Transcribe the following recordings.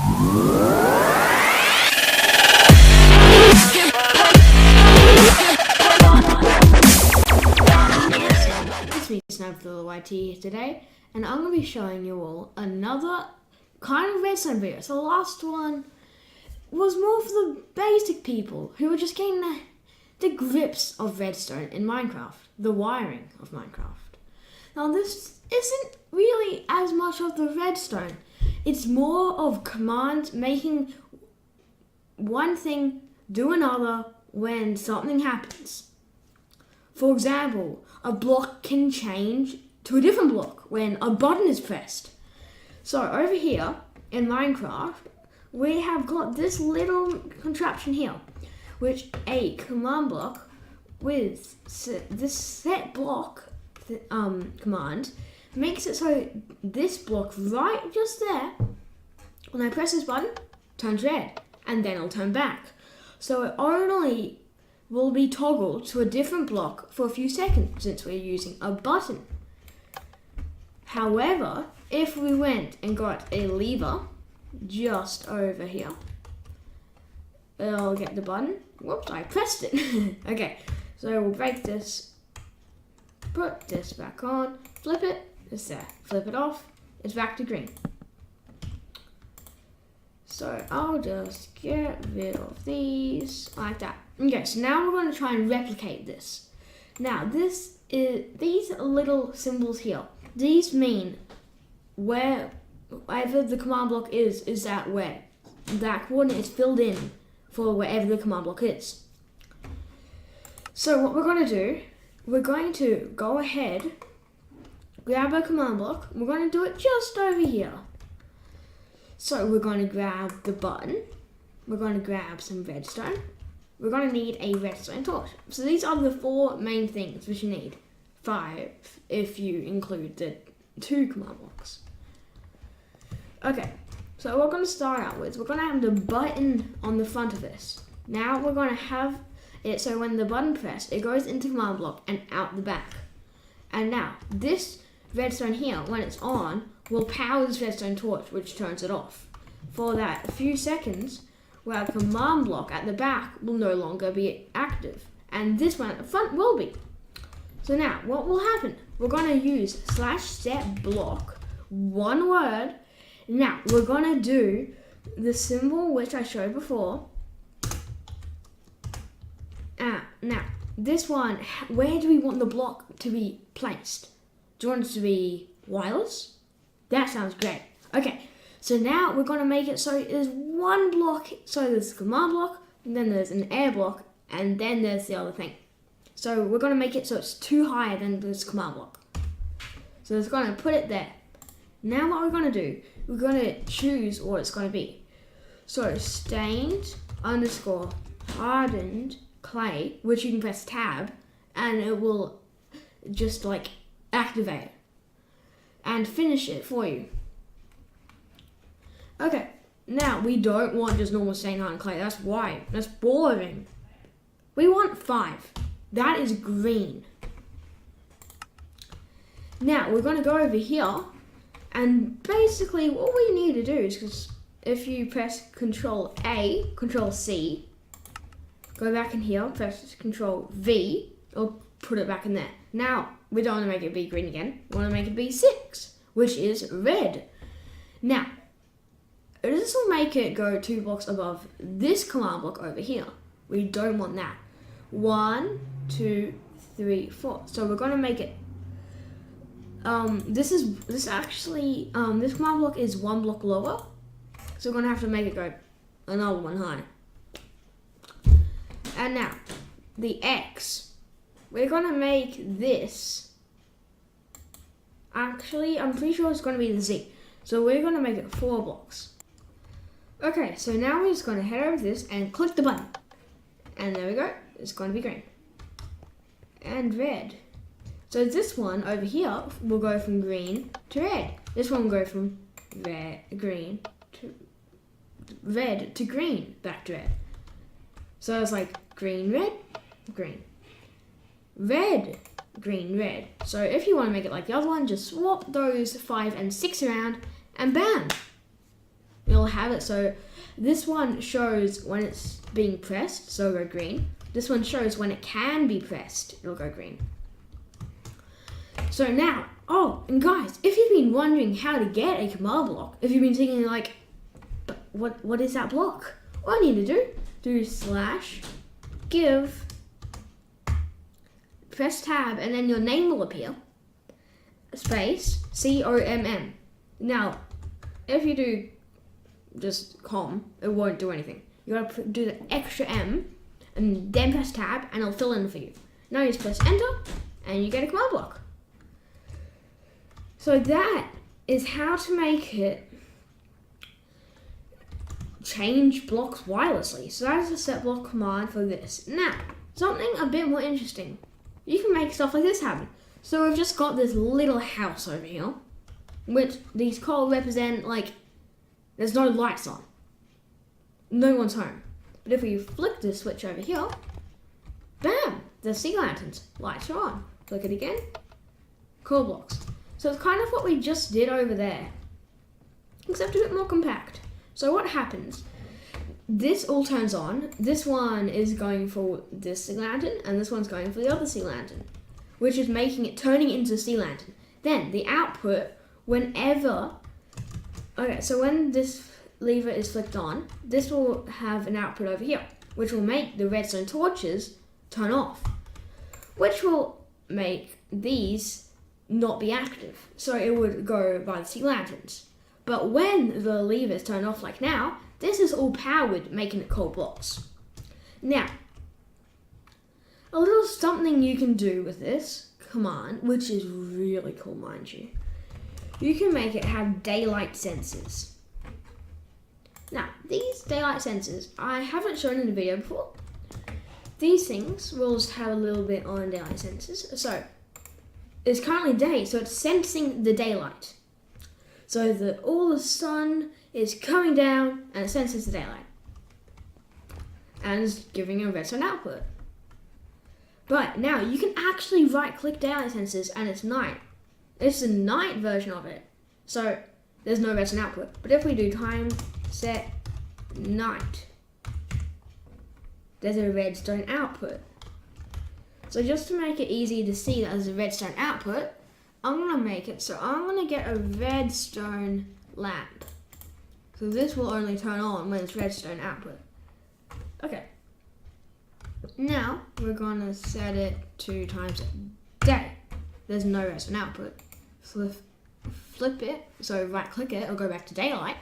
It's me, SniperThrilla YT today, and I'm going to be showing you all another kind of redstone video. So the last one was more for the basic people who were just getting the grips of redstone in Minecraft, the wiring of Minecraft. Now this isn't really as much of the redstone, it's more of commands making one thing do another when something happens. For example, a block can change to a different block when a button is pressed. So over here in Minecraft, we have got this little contraption here, which a command block with this set block command makes it so this block right just there, when I press this button, turns red, and then it'll turn back. So it only will be toggled to a different block for a few seconds since we're using a button. However, if we went and got a lever just over here, I'll get the button. Whoops, I pressed it. Okay, so we'll break this, put this back on, flip it, it's there. Flip it off, it's back to green. So I'll just get rid of these like that. Okay, so now we're going to try and replicate this. Now these little symbols here, these mean wherever the command block is that where that coordinate is filled in for wherever the command block is. So what we're going to do, we're going to go ahead, grab a command block, we're going to do it just over here. So we're going to grab the button, we're going to grab some redstone, we're going to need a redstone torch. So these are the four main things which you need. 5 if you include the 2 command blocks. Okay, so we're going to start out with, we're going to have the button on the front of this. Now we're going to have it so when the button pressed, it goes into command block and out the back. And now this redstone here, when it's on, will power this redstone torch, which turns it off. For that few seconds, where the command block at the back will no longer be active, and this one at the front will be. So now, what will happen? We're going to use /setblock, one word. Now, we're going to do the symbol which I showed before. Now, this one, where do we want the block to be placed? Do you want it to be wireless? That sounds great. Okay, so now we're going to make it so there's one block, so there's a command block, and then there's an air block, and then there's the other thing. So we're going to make it so it's 2 higher than this command block. So it's going to put it there. Now what we're going to do, we're going to choose what it's going to be. So stained _ hardened clay, which you can press tab, and it will just like activate it and finish it for you. Okay, now we don't want just normal stained hardened clay. That's white. That's boring. We want 5. That is green. Now we're going to go over here, and basically what we need to do is, because if you press Control A, Control C, go back in here, press Control V, or put it back in there. Now we don't want to make it be green again. We want to make it be 6, which is red. Now this will make it go 2 blocks above this command block over here. We don't want that. 1, 2, 3, 4. So we're going to make it. This command block is 1 block lower. So we're going to have to make it go another one higher. And now the X. We're going to make this. Actually, I'm pretty sure it's going to be the Z. So we're going to make it 4 blocks. Okay, so now we're just going to head over to this and click the button. And there we go. It's going to be green. And red. So this one over here will go from green to red. This one will go from green to red to green, back to red. So it's like green, red, green. Red, green, red. So if you want to make it like the other one, just swap those 5 and 6 around and bam! You'll have it so this one shows when it's being pressed, so it'll go green. This one shows when it can be pressed, it'll go green. So now, oh, and guys, if you've been wondering how to get a command block, if you've been thinking like, but what is that block? All you need to do / give, press tab, and then your name will appear, space, COMM. Now, if you do just com, it won't do anything. You gotta do the extra M, and then press tab, and it'll fill in for you. Now you just press enter, and you get a command block. So that is how to make it change blocks wirelessly. So that is the set block command for this. Now, something a bit more interesting. You can make stuff like this happen. So we've just got this little house over here, which these colors represent like there's no lights on. No one's home. But if we flick this switch over here, bam, the sea lanterns, lights are on. Click it again, core blocks. So it's kind of what we just did over there, except a bit more compact. So what happens, this all turns on, this one is going for this sea lantern, and this one's going for the other sea lantern, which is turning into a sea lantern. Then the output, so when this lever is flicked on, this will have an output over here, which will make the redstone torches turn off, which will make these not be active. So it would go by the sea lanterns. But when the levers turn off like now, this is all powered, making it cold blocks. Now, a little something you can do with this command, which is really cool, mind you. You can make it have daylight sensors. Now, these daylight sensors, I haven't shown in the video before. These things will just have a little bit on daylight sensors. So, it's currently day, so it's sensing the daylight. So that all the sun is coming down and it senses the daylight. And it's giving a redstone output. But now you can actually right-click daylight sensors and it's night. It's the night version of it. So there's no redstone output. But if we do time set night, there's a redstone output. So just to make it easy to see that there's a redstone output, I'm going to make it so I'm going to get a redstone lamp. So this will only turn on when it's redstone output. Okay. Now we're going to set it to time set day. There's no redstone output. Flip it, so right click it, it'll go back to daylight,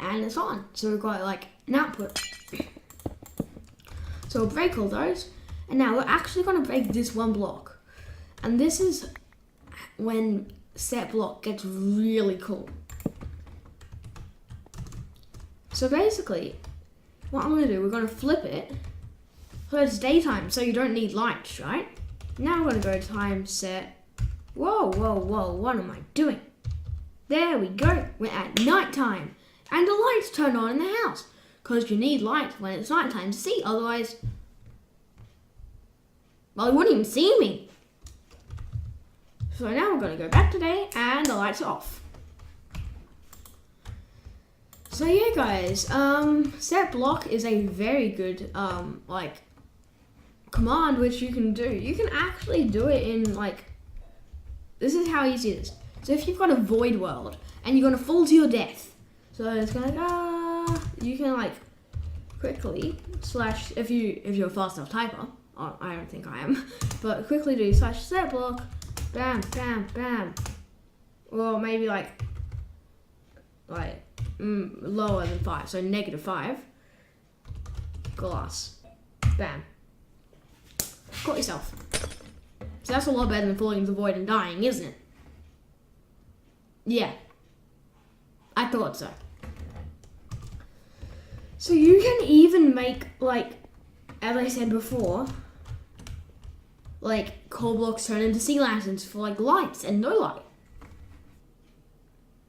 and it's on. So we've got like an output. So we'll break all those. And now we're actually going to break this one block. And this is when set block gets really cool. So basically, what I'm going to do, we're going to flip it. So it's daytime, so you don't need lights, right? Now we're going to go time set. Whoa, what am I doing? There we go. We're at nighttime. And the lights turn on in the house. Because you need light when it's nighttime to see, otherwise, well, you wouldn't even see me. So now we're going to go back to day and the lights are off. So yeah, guys, set block is a very good command which you can do. You can actually do it in this is how easy it is. So if you've got a void world and you're going to fall to your death, so it's going to you can quickly slash if you're a fast enough typer. Oh, I don't think I am, but quickly do /set block, bam, bam, bam, or maybe lower than 5, so -5, glass, bam, got yourself. So that's a lot better than falling into the void and dying, isn't it? Yeah, I thought so. So you can even make as I said before, coal blocks turn into sea lanterns for lights and no light.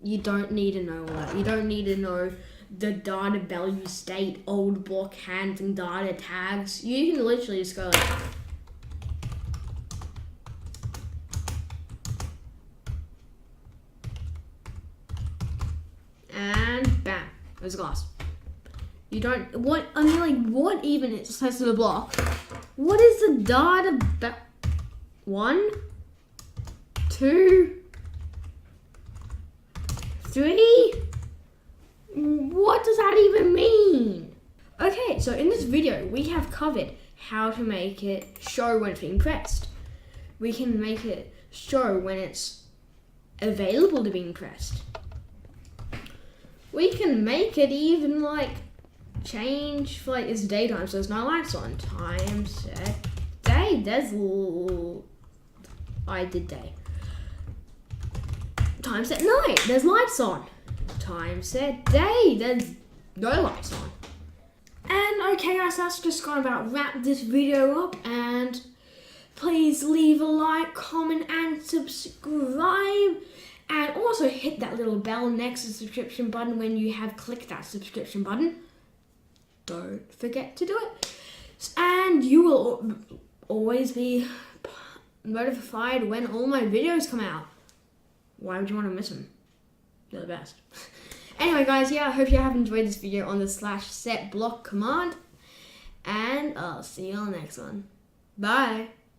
You don't need to know all that. You don't need to know the data value state, old block handling data tags. You can literally just go and bam, there's glass. You don't, what, I mean, like, what even is access to the block? What is the data about? 1, 2, 3? What does that even mean? Okay, so in this video, we have covered how to make it show when it's being pressed. We can make it show when it's available to being pressed. We can make it even like change for like it's daytime, so there's no lights on. Time set day. I did day. Time set night. There's lights on. Time set day. There's no lights on. And okay guys, that's just gonna about wrap this video up, and please leave a like, comment and subscribe, and also hit that little bell next to the subscription button when you have clicked that subscription button. Don't forget to do it, and you will always be notified when all my videos come out. Why would you want to miss them? They're the best. Anyway guys, yeah, I hope you have enjoyed this video on the /setblock command, and I'll see you on the next one. Bye!